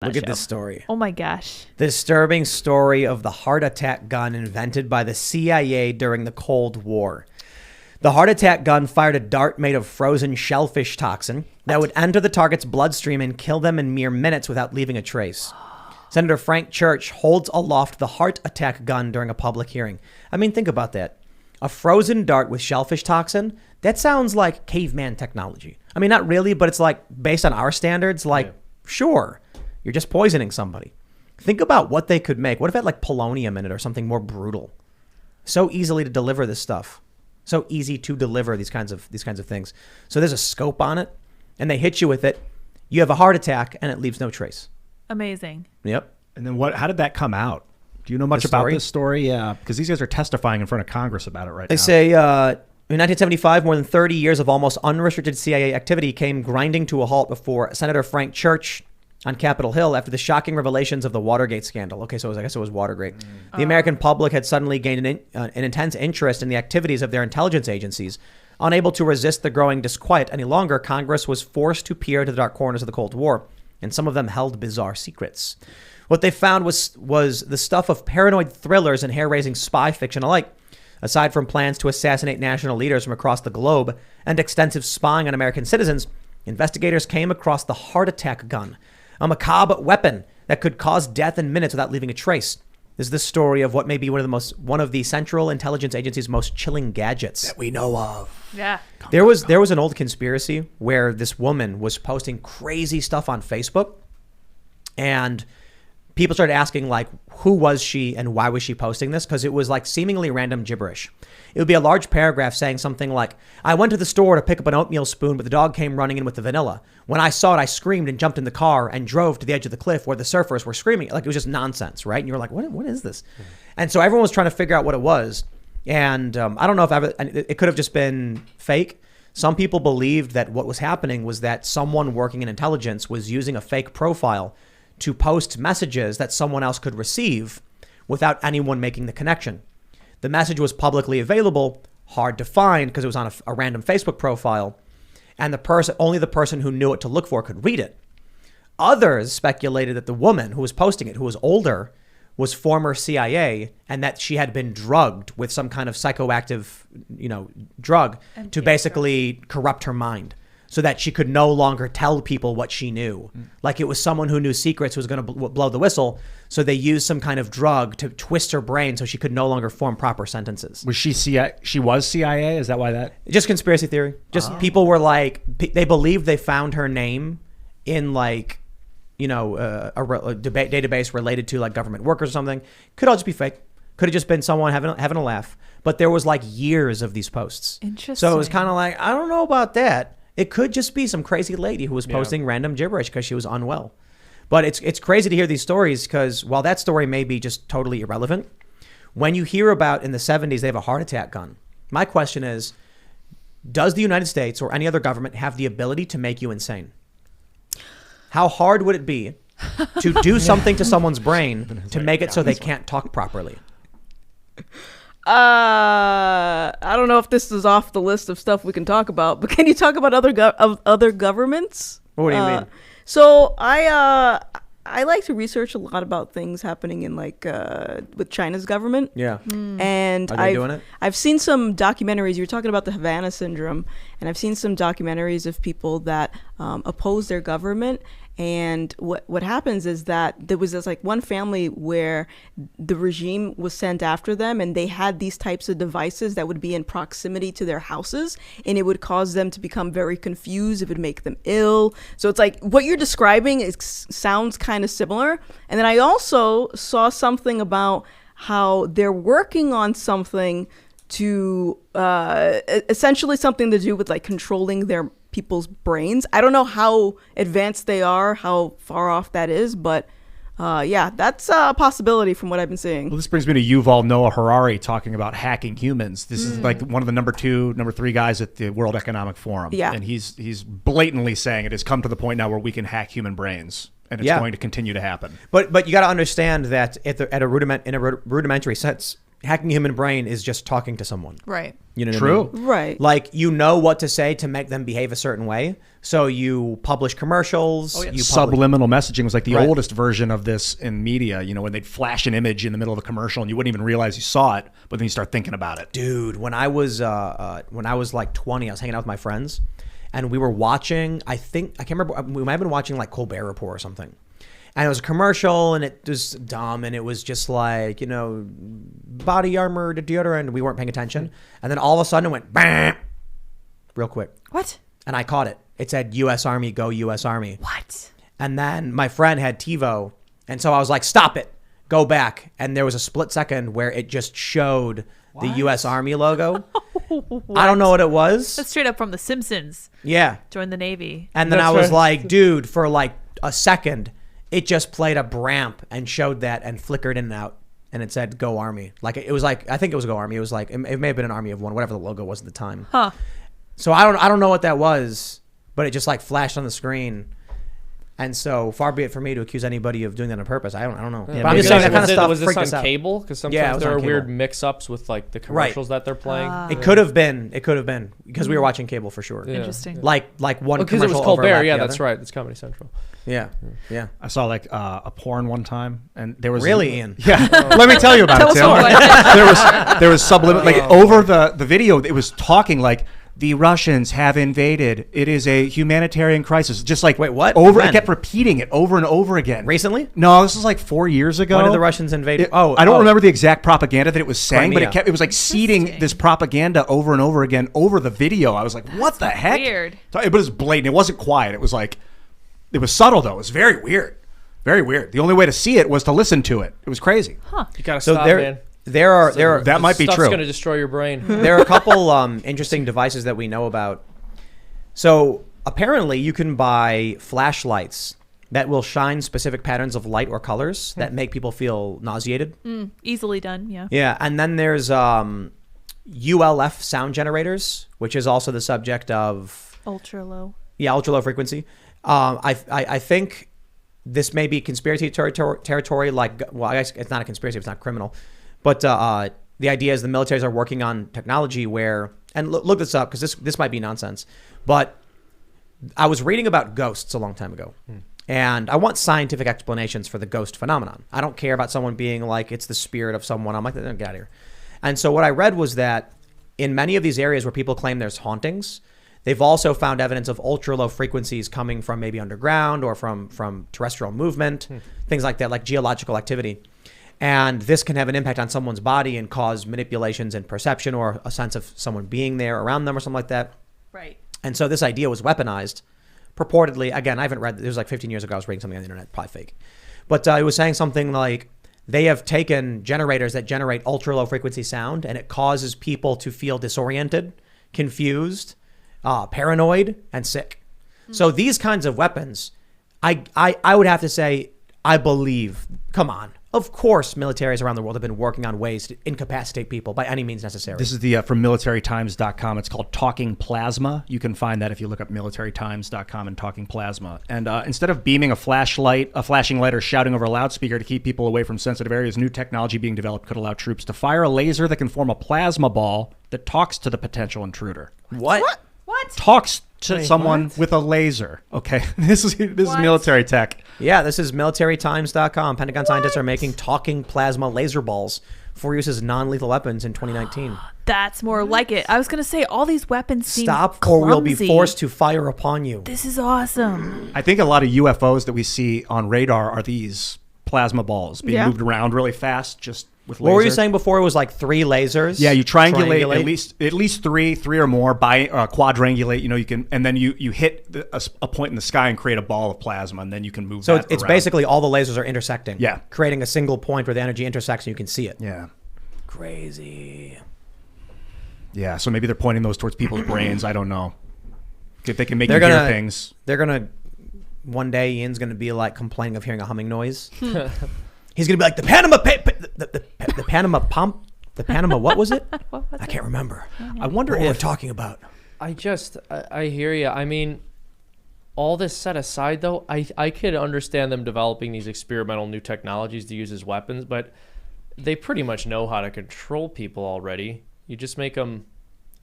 Look at this story. Oh my gosh. The disturbing story of the heart attack gun invented by the CIA during the Cold War. The heart attack gun fired a dart made of frozen shellfish toxin that would enter the target's bloodstream and kill them in mere minutes without leaving a trace. Senator Frank Church holds aloft the heart attack gun during a public hearing. I mean, think about that. A frozen dart with shellfish toxin? That sounds like caveman technology. I mean, not really, but it's like based on our standards, like, sure. You're just poisoning somebody. Think about what they could make. What if it had like polonium in it or something more brutal? So easily to deliver this stuff. So easy to deliver these kinds of things. So there's a scope on it, and they hit you with it. You have a heart attack, and it leaves no trace. Amazing. Yep. And then what? How did that come out? Do you know much about this story? Yeah, because these guys are testifying in front of Congress about it right now. They say in 1975, more than 30 years of almost unrestricted CIA activity came grinding to a halt before Senator Frank Church on Capitol Hill after the shocking revelations of the Watergate scandal. Okay, so I guess it was Watergate. The American public had suddenly gained an intense interest in the activities of their intelligence agencies. Unable to resist the growing disquiet any longer, Congress was forced to peer to the dark corners of the Cold War, and some of them held bizarre secrets. What they found was the stuff of paranoid thrillers and hair-raising spy fiction alike. Aside from plans to assassinate national leaders from across the globe and extensive spying on American citizens, investigators came across the heart attack gun, a macabre weapon that could cause death in minutes without leaving a trace. This is the story of what may be one of the Central Intelligence Agency's most chilling gadgets that we know of. Yeah. There was an old conspiracy where this woman was posting crazy stuff on Facebook, and people started asking, like, who was she and why was she posting this? Because it was like seemingly random gibberish. It would be a large paragraph saying something like, I went to the store to pick up an oatmeal spoon, but the dog came running in with the vanilla. When I saw it, I screamed and jumped in the car and drove to the edge of the cliff where the surfers were screaming. Like, it was just nonsense, right? And you were like, what is this? And so everyone was trying to figure out what it was. And I don't know if it could have just been fake. Some people believed that what was happening was that someone working in intelligence was using a fake profile to post messages that someone else could receive without anyone making the connection. The message was publicly available, hard to find because it was on a random Facebook profile, and only the person who knew what to look for could read it. Others speculated that the woman who was posting it, who was older, was former CIA, and that she had been drugged with some kind of psychoactive, drug to basically corrupt her mind, so that she could no longer tell people what she knew. Like it was someone who knew secrets who was going to blow the whistle. So they used some kind of drug to twist her brain so she could no longer form proper sentences. Was she CIA? She was CIA? Is that why that? Just conspiracy theory. Just people were like, they believed they found her name in like, a database related to like government workers or something. Could all just be fake. Could have just been someone having a laugh. But there was like years of these posts. Interesting. So it was kind of like, I don't know about that. It could just be some crazy lady who was posting random gibberish because she was unwell. But it's crazy to hear these stories because while that story may be just totally irrelevant, when you hear about in the 70s they have a heart attack gun, my question is, does the United States or any other government have the ability to make you insane? How hard would it be to do something to someone's brain to make it so they can't talk properly? I don't know if this is off the list of stuff we can talk about, but can you talk about other governments? What do you mean? So I like to research a lot about things happening in with China's government. Yeah. And Are they doing it? I've seen some documentaries. You were talking about the Havana syndrome, and I've seen some documentaries of people that oppose their government. And what happens is that there was this like one family where the regime was sent after them, and they had these types of devices that would be in proximity to their houses, and it would cause them to become very confused. It would make them ill. So it's like what you're describing sounds kind of similar. And then I also saw something about how they're working on something to essentially something to do with like controlling their people's brains. I don't know how advanced they are, how far off that is, but that's a possibility from what I've been seeing. Well, this brings me to Yuval Noah Harari talking about hacking humans. This is like one of the number 3 guys at the World Economic Forum. Yeah. And he's blatantly saying it has come to the point now where we can hack human brains, and it's going to continue to happen. But you got to understand that in a rudimentary sense, hacking a human brain is just talking to someone. Right. You know what True. I mean? Right. Like, you know what to say to make them behave a certain way. So you publish commercials. Oh, yeah. You publish, Subliminal messaging was like the Right. oldest version of this in media, you know, when they'd flash an image in the middle of a commercial and you wouldn't even realize you saw it, but then you start thinking about it. dude, when I was like 20, I was hanging out with my friends, and we were watching. I can't remember. We might have been watching like Colbert Report or something. And it was a commercial, and it was dumb, and it was just like, you know, body armor, deodorant, and we weren't paying attention. And then all of a sudden it went bam, real quick. What? And I caught it. It said U.S. Army, go U.S. Army. What? And then my friend had TiVo, and so I was like, stop it, go back. And there was a split second where it just showed the U.S. Army logo. I don't know what it was. That's straight up from The Simpsons. Yeah. Join the Navy. And then That's I was right. like, dude, for like a second, it just played a bramp and showed that and flickered in and out. And it said, go Army. Like, it was like, I think it was go Army. It was like, it may have been an Army of one, whatever the logo was at the time. Huh. So I don't know what that was, but it just like flashed on the screen. And so far be it for me to accuse anybody of doing that on purpose. I don't know. Yeah, But I'm just saying that kind of stuff was this freaked on us out. cable? Because Yeah, it sometimes was there on are weird cable. mix-ups with like the commercials that they're playing. It could have been. It could have been because we were watching cable for sure. Yeah. Interesting. Like one Because commercial it was Colbert. overlapped Yeah, the that's other. right. It's Comedy Central. Yeah, yeah. I saw like a porn one time, and there was Really, Ian? Yeah, let me tell you about Tell it, us Tim. more. there was subliminal like over the video. It was talking like the Russians have invaded. It is a humanitarian crisis. Just like Wait, what? Over, When? it kept repeating it over and over again. Recently? No, this was like 4 years ago. When did the Russians invade? I don't remember the exact propaganda that it was saying, but Crimea. it was like seeding this propaganda over and over again over the video. I was like, what the heck? weird. But it was blatant. It wasn't quiet. It was like, it was subtle though. It was very weird. Very weird. The only way to see it was to listen to it. It was crazy. You gotta So stop, there, man. there are That might be Stuff's true. gonna destroy your brain. there are a couple interesting devices that we know about. So apparently, you can buy flashlights that will shine specific patterns of light or colors that make people feel nauseated. Easily done. Yeah. Yeah, and then there's ULF sound generators, which is also the subject of Ultra low. ultra low frequency. I think this may be conspiracy territory. Like, well, I guess it's not a conspiracy; it's not criminal. But the idea is the militaries are working on technology where, and look this up because this might be nonsense. But I was reading about ghosts a long time ago. And I want scientific explanations for the ghost phenomenon. I don't care about someone being like, it's the spirit of someone. I'm like, get out of here. And so what I read was that in many of these areas where people claim there's hauntings, they've also found evidence of ultra low frequencies coming from maybe underground or from terrestrial movement, things like that, like geological activity. And this can have an impact on someone's body and cause manipulations in perception or a sense of someone being there around them or something like that. Right. And so this idea was weaponized, purportedly. Again, I haven't read. It was like 15 years ago. I was reading something on the internet, probably fake. But it was saying something like they have taken generators that generate ultra low frequency sound, and it causes people to feel disoriented, confused, paranoid, and sick. So these kinds of weapons, I would have to say, I believe. Come on. Of course, militaries around the world have been working on ways to incapacitate people by any means necessary. This is the from militarytimes.com. It's called Talking Plasma. You can find that if you look up militarytimes.com and Talking Plasma. And instead of beaming a flashing light, or shouting over a loudspeaker to keep people away from sensitive areas, new technology being developed could allow troops to fire a laser that can form a plasma ball that talks to the potential intruder. What? What? Talks to Wait, someone what? with a laser. Okay, this is What? military tech. Yeah, this is militarytimes.com. Pentagon scientists are making talking plasma laser balls for use as non-lethal weapons in 2019. That's more like it. I was gonna say all these weapons seem Stop, or we'll be clumsy. forced to fire upon you. This is awesome. I think a lot of UFOs that we see on radar are these plasma balls being Yeah. moved around really fast, just with laser. What were you saying before? It was like 3 lasers. Yeah, you triangulate, at least three or more. By quadrangulate, you can, and then you hit a point in the sky and create a ball of plasma, and then you can move. So that it's around. basically all the lasers are intersecting. Yeah. Creating a single point where the energy intersects and you can see it. yeah. Crazy. Yeah, so maybe they're pointing those towards people's brains. I don't know. If they can make They're you hear gonna- things. They're gonna one day Ian's gonna be like complaining of hearing a humming noise. He's gonna be like the Panama the Panama pump, the Panama what was it? What was I can't remember. I wonder What we're if talking about. I hear you. I mean, all this set aside, though, I could understand them developing these experimental new technologies to use as weapons, but they pretty much know how to control people already. You just make them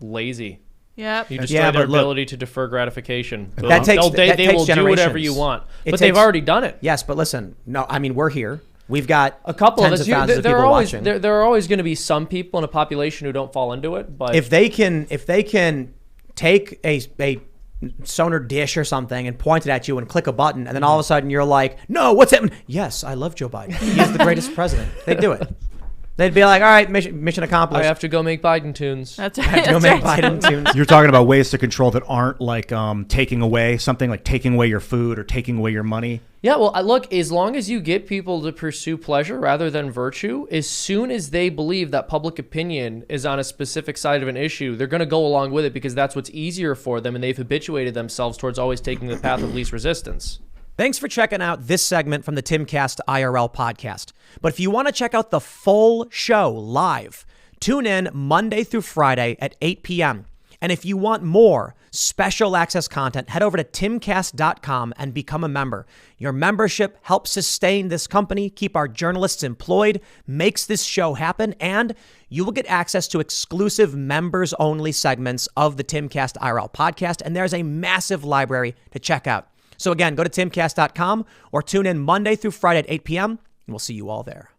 lazy. Yep. You destroy Yeah, their but look- ability to defer gratification. That takes- they that takes will do whatever generations. you want, It but they've takes- already done it. Yes, but listen, no, I mean, we're here. We've got A couple tens of us. of thousands of There people are always watching. there are always going to be some people in a population who don't fall into it. But If they can take a sonar dish or something and point it at you and click a button, and then all of a sudden you're like, no, what's happening? Yes, I love Joe Biden. He's the greatest president. They'd do it. They'd be like, all right, mission I accomplished. have to go make Biden tunes. That's I right. have to go That's make right. Biden tunes. You're talking about ways to control that aren't like taking away something, like taking away your food or taking away your money. Yeah, well, look, as long as you get people to pursue pleasure rather than virtue, as soon as they believe that public opinion is on a specific side of an issue, they're going to go along with it because that's what's easier for them, and they've habituated themselves towards always taking the path of least resistance. Thanks for checking out this segment from the Timcast IRL podcast. But if you want to check out the full show live, tune in Monday through Friday at 8 p.m. And if you want more special access content, head over to timcast.com and become a member. Your membership helps sustain this company, keep our journalists employed, makes this show happen, and you will get access to exclusive members-only segments of the Timcast IRL podcast, and there's a massive library to check out. So again, go to timcast.com or tune in Monday through Friday at 8 p.m., and we'll see you all there.